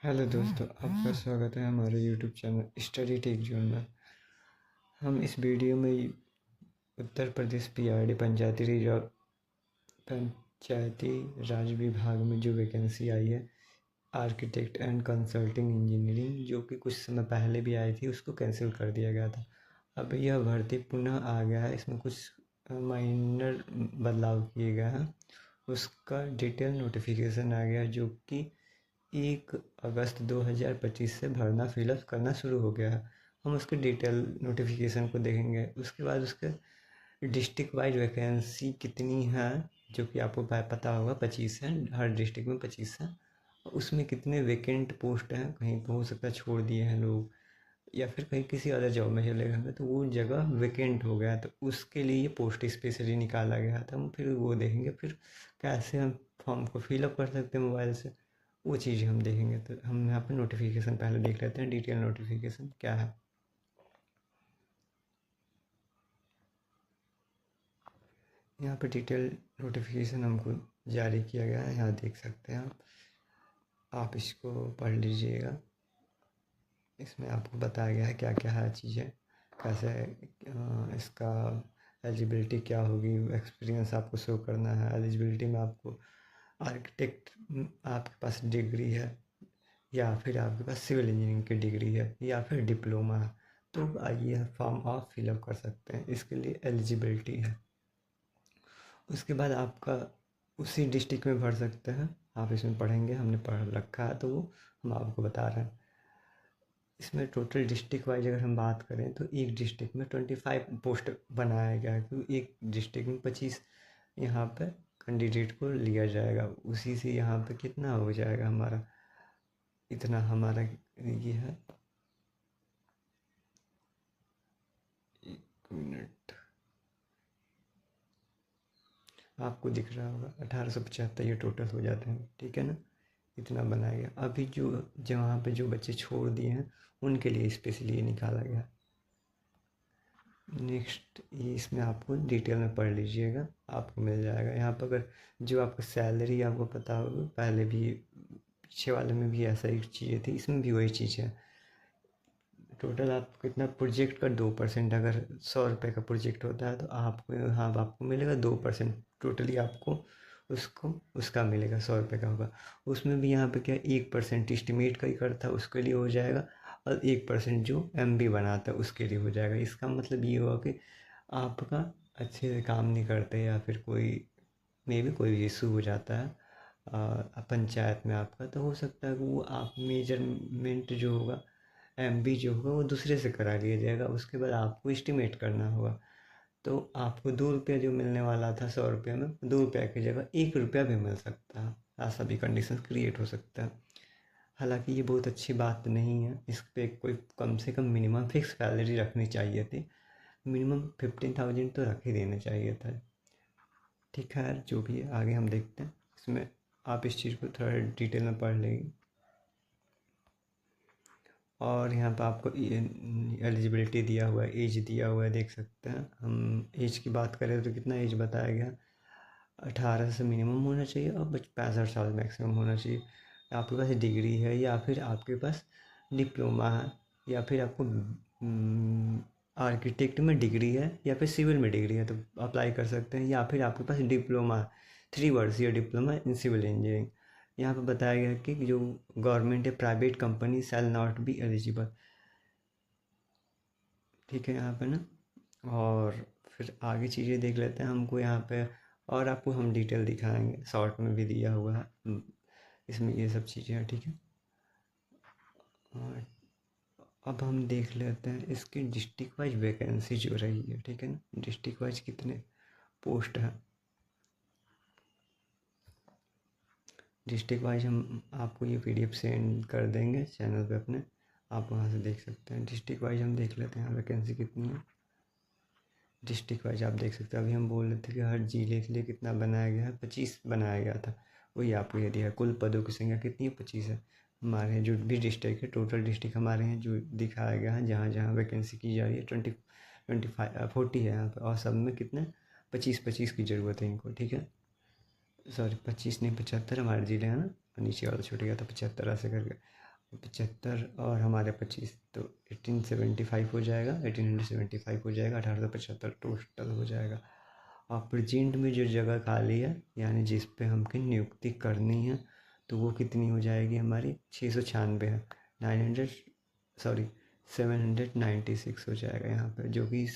Hello दोस्तों, आपका स्वागत है हमारे YouTube channel study take zone में। हम इस वीडियो में उत्तर प्रदेश पीआरडी पंचायती राज विभाग में जो वैकेंसी आई है आर्किटेक्ट एंड कंसल्टिंग इंजीनियरिंग, जो कि कुछ समय पहले भी आई थी, उसको कैंसिल कर दिया गया था। अब यह भर्ती पुनः आ गया है। इसमें कुछ माइनर बदलाव किए गए हैं। उसका डिटेल नोटिफिकेशन आ गया, जो कि 1 अगस्त 2025 से भरना फिलअप करना शुरू हो गया है। हम उसके डिटेल नोटिफिकेशन को देखेंगे। उसके बाद उसके डिस्ट्रिक्ट वाइज वैकेंसी कितनी है, जो कि आपको पता होगा 25 है, हर डिस्ट्रिक्ट में 25 है। उसमें कितने वैकेंट पोस्ट हैं, कहीं पर हो सकता है छोड़ दिए हैं लोग, या फिर कहीं किसी अदर जॉब में चले गए तो वो जगह वैकेंट हो गया, तो उसके लिए ये पोस्ट स्पेशली निकाला गया था। हम फिर वो देखेंगे, फिर कैसे हम फॉर्म को फिलअप कर सकते हैं मोबाइल से, वो चीज़ हम देखेंगे। तो हम यहाँ पे नोटिफिकेशन पहले देख लेते हैं, डिटेल नोटिफिकेशन क्या है। यहाँ पे डिटेल नोटिफिकेशन हमको जारी किया गया है, यहाँ देख सकते हैं आप इसको पढ़ लीजिएगा। इसमें आपको बताया गया है क्या क्या है चीज़ें, कैसे इसका एलिजिबिलिटी क्या होगी, एक्सपीरियंस आपको शो करना है। एलिजिबिलिटी में आपको आर्किटेक्ट आपके पास डिग्री है, या फिर आपके पास सिविल इंजीनियरिंग की डिग्री है, या फिर डिप्लोमा है, तो आइए फॉर्म आप फिलअप कर सकते हैं। इसके लिए एलिजिबिलिटी है। उसके बाद आपका उसी डिस्ट्रिक्ट में भर सकते हैं। आप इसमें पढ़ेंगे, हमने पढ़ रखा है तो वो हम आपको बता रहे हैं। इसमें टोटल डिस्ट्रिक्ट वाइज अगर हम बात करें तो एक डिस्ट्रिक्ट में 25 पोस्ट बनाया गया है, क्योंकि एक डिस्ट्रिक्ट में 25 यहाँ पे कैंडिडेट को लिया जाएगा। उसी से यहाँ पे कितना हो जाएगा हमारा, इतना हमारा ये है। एक मिनट, आपको दिख रहा होगा 1875 ये टोटल हो जाते हैं, ठीक है ना। इतना बनाया गया। अभी जो जहाँ पे जो बच्चे छोड़ दिए हैं उनके लिए स्पेशली ये निकाला गया। नेक्स्ट ये इसमें आपको डिटेल में पढ़ लीजिएगा, आपको मिल जाएगा। यहाँ पर अगर जो आपका सैलरी आपको पता होगा, पहले भी पीछे वाले में भी ऐसा ही चीज़ें थी, इसमें भी वही चीज़ है। टोटल आप कितना प्रोजेक्ट का 2%, अगर 100 रुपये का प्रोजेक्ट होता है तो आपको यहाँ आपको मिलेगा 2%। टोटली आपको उसको उसका मिलेगा 100 रुपये का होगा। उसमें भी यहाँ पे क्या 1% इस्टीमेट का ही करता है, उसके लिए हो जाएगा, और 1% जो MB बनाता है उसके लिए हो जाएगा। इसका मतलब ये हुआ कि आपका अच्छे से काम नहीं करते, या फिर कोई मे भी कोई भी इशू हो जाता है पंचायत में आपका, तो हो सकता है कि वो आप मेजरमेंट जो होगा, MB जो होगा वो दूसरे से करा लिया जाएगा। उसके बाद आपको एस्टिमेट करना होगा। तो आपको 2 रुपया जो मिलने वाला था 100 रुपये में, 2 रुपया की जगह 1 रुपया भी मिल सकता है। ऐसा भी कंडीशन क्रिएट हो सकता है। हालांकि ये बहुत अच्छी बात नहीं है। इस पर कोई कम से कम मिनिमम फिक्स सैलरी रखनी चाहिए थी। मिनिमम 15,000 तो रख ही देना चाहिए था। ठीक है, जो भी है आगे हम देखते हैं। इसमें आप इस चीज़ को थोड़ा डिटेल में पढ़ लेंगे। और यहाँ पर आपको एलिजिबिलिटी दिया हुआ है, एज दिया हुआ है, देख सकते हैं। हम एज की बात करें तो कितना एज बताया गया, 18 से मिनिमम होना चाहिए और 65 साल मैक्सिमम होना चाहिए। आपके पास डिग्री है, या फिर आपके पास डिप्लोमा है, या फिर आपको आर्किटेक्ट में डिग्री है, या फिर सिविल में डिग्री है तो अप्लाई कर सकते हैं। या फिर आपके पास डिप्लोमा 3 वर्षीय डिप्लोमा इन सिविल इंजीनियरिंग। यहाँ पे बताया गया कि जो गवर्नमेंट या private company shall not be eligible. ठीक है यहाँ पे ना। और फिर आगे चीज़ें देख लेते हैं। हमको यहाँ पे और आपको हम डिटेल दिखाएंगे, शॉर्ट में भी दिया हुआ है इसमें ये सब चीज़ें हैं, ठीक है। और अब हम देख लेते हैं इसकी डिस्ट्रिक्ट वाइज वैकेंसी जो रही है, ठीक है ना। डिस्ट्रिक्ट वाइज कितने पोस्ट हैं, डिस्ट्रिक्ट वाइज हम आपको ये PDF सेंड कर देंगे चैनल पे अपने, आप वहाँ से देख सकते हैं। डिस्ट्रिक्ट वाइज हम देख लेते हैं वैकेंसी कितनी है। डिस्ट्रिक्ट वाइज आप देख सकते हैं। अभी हम बोल रहे थे कि हर जिले के लिए कितना बनाया गया है, 25 बनाया गया था। वही आपको ये दिया है। कुल पदों की संख्या कितनी है, 25 है। हमारे यहाँ जो भी डिस्ट्रिक्ट है, टोटल डिस्ट्रिक्ट हमारे यहाँ जो दिखाया गया है, जहाँ जहाँ वैकेंसी की जा रही है, 40 है यहाँ पर। और सब में कितने 25 की ज़रूरत है इनको, ठीक है। सॉरी 25 नहीं 75 हमारे ज़िले हैं ना, नीचे वाला छूट गया था 75 ऐसे करके। 75 और हमारे 25, तो 1875 हो जाएगा, 1875 हो जाएगा, 1875 टोटल हो जाएगा। और प्रेजेंट में जो जगह खाली है यानी जिस पे हमको नियुक्ति करनी है तो वो कितनी हो जाएगी हमारी, 696 है, 900 सॉरी 796 हो जाएगा यहाँ पे, जो कि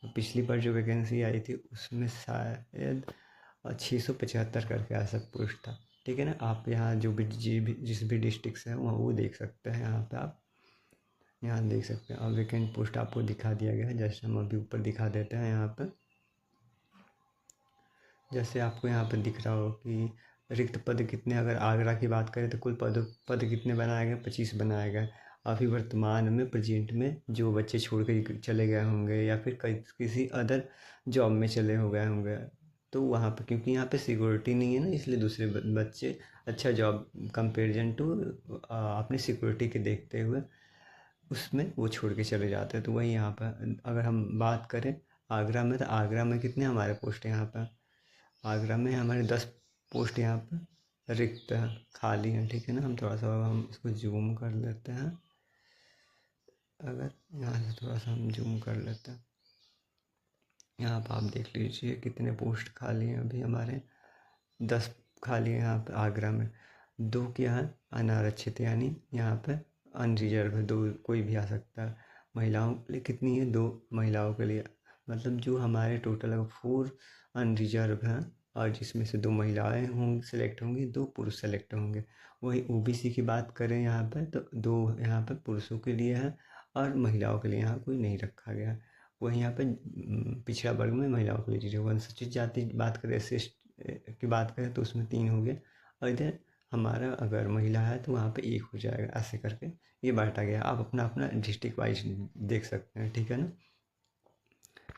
पिछली बार जो वैकेंसी आई थी उसमें शायद 675 करके ऐसा पोस्ट था। ठीक है ना, आप यहाँ जो भी जिस भी डिस्ट्रिक्ट से हैं वहाँ वो देख सकते हैं, यहाँ पे आप यहाँ देख सकते हैं। और वैकेंट पोस्ट आपको दिखा दिया गया है, जैसे हम अभी ऊपर दिखा देते हैं यहाँ पे। जैसे आपको यहाँ पे दिख रहा हो कि रिक्त पद कितने, अगर आगरा की बात करें तो कुल पद कितने बनाए गए, 25 बनाए गए। अभी वर्तमान में प्रेजेंट में जो बच्चे छोड़ के चले गए होंगे या फिर किसी अदर जॉब में चले हो गए होंगे, तो वहाँ पे क्योंकि यहाँ पे सिक्योरिटी नहीं है ना, इसलिए दूसरे बच्चे अच्छा जॉब कंपेरिजन टू अपनी सिक्योरिटी के देखते हुए उसमें वो छोड़ के चले जाते हैं। तो वही यहाँ पर अगर हम बात करें आगरा में, तो आगरा में कितने हमारे पोस्ट यहाँ पर, आगरा में हमारे 10 पोस्ट यहाँ पर रिक्त हैं, खाली हैं। ठीक है ना, हम थोड़ा सा हम इसको जूम कर लेते हैं, अगर यहाँ से थोड़ा सा हम जूम कर लेते हैं, यहाँ पर आप देख लीजिए कितने पोस्ट खाली हैं अभी हमारे, 10 खाली हैं यहाँ पर आगरा में। 2 क्या है अनारक्षित, यानी यहाँ पे अनरिजर्व है, 2 कोई भी आ सकता है। महिलाओं के लिए कितनी है, 2 महिलाओं के लिए, मतलब जो हमारे टोटल 4 अनरिजर्व हैं और जिसमें से 2 महिलाएं होंगी सेलेक्ट होंगी, 2 पुरुष सेलेक्ट होंगे। वही ओबीसी की बात करें यहाँ पर तो 2 यहाँ पर पुरुषों के लिए है और महिलाओं के लिए यहाँ कोई नहीं रखा गया है। वहीं यहाँ पे पिछड़ा वर्ग में महिलाओं के लिए 0, अनुसूचित जाति की बात करें, एस की बात करें तो उसमें 3 हो गए, और इधर हमारा अगर महिला है तो वहाँ पे 1 हो जाएगा, ऐसे करके ये बांटा गया। आप अपना अपना डिस्ट्रिक्ट वाइज देख सकते हैं। ठीक है ना,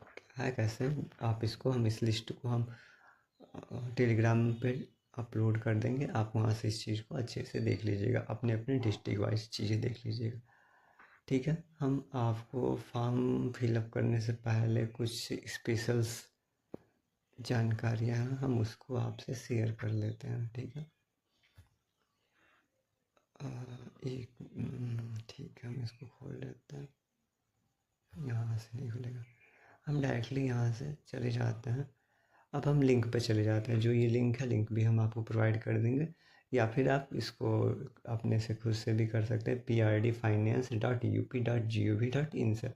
क्या है कैसे आप इसको, हम इस लिस्ट को हम टेलीग्राम पे अपलोड कर देंगे, आप वहाँ से इस चीज़ को अच्छे से देख लीजिएगा, अपने अपने डिस्ट्रिक्ट वाइज चीज़ें देख लीजिएगा। ठीक है, हम आपको फॉर्म फिलअप करने से पहले कुछ स्पेशल्स जानकारियाँ हैं, हम उसको आपसे शेयर कर लेते हैं। ठीक है, ठीक है, हम इसको खोल लेते हैं, यहाँ से नहीं खुलेगा, हम डायरेक्टली यहाँ से चले जाते हैं। अब हम लिंक पे चले जाते हैं, जो ये लिंक है, लिंक भी हम आपको प्रोवाइड कर देंगे, या फिर आप इसको अपने से खुद से भी कर सकते हैं, PRDfinance.up.gov.in से।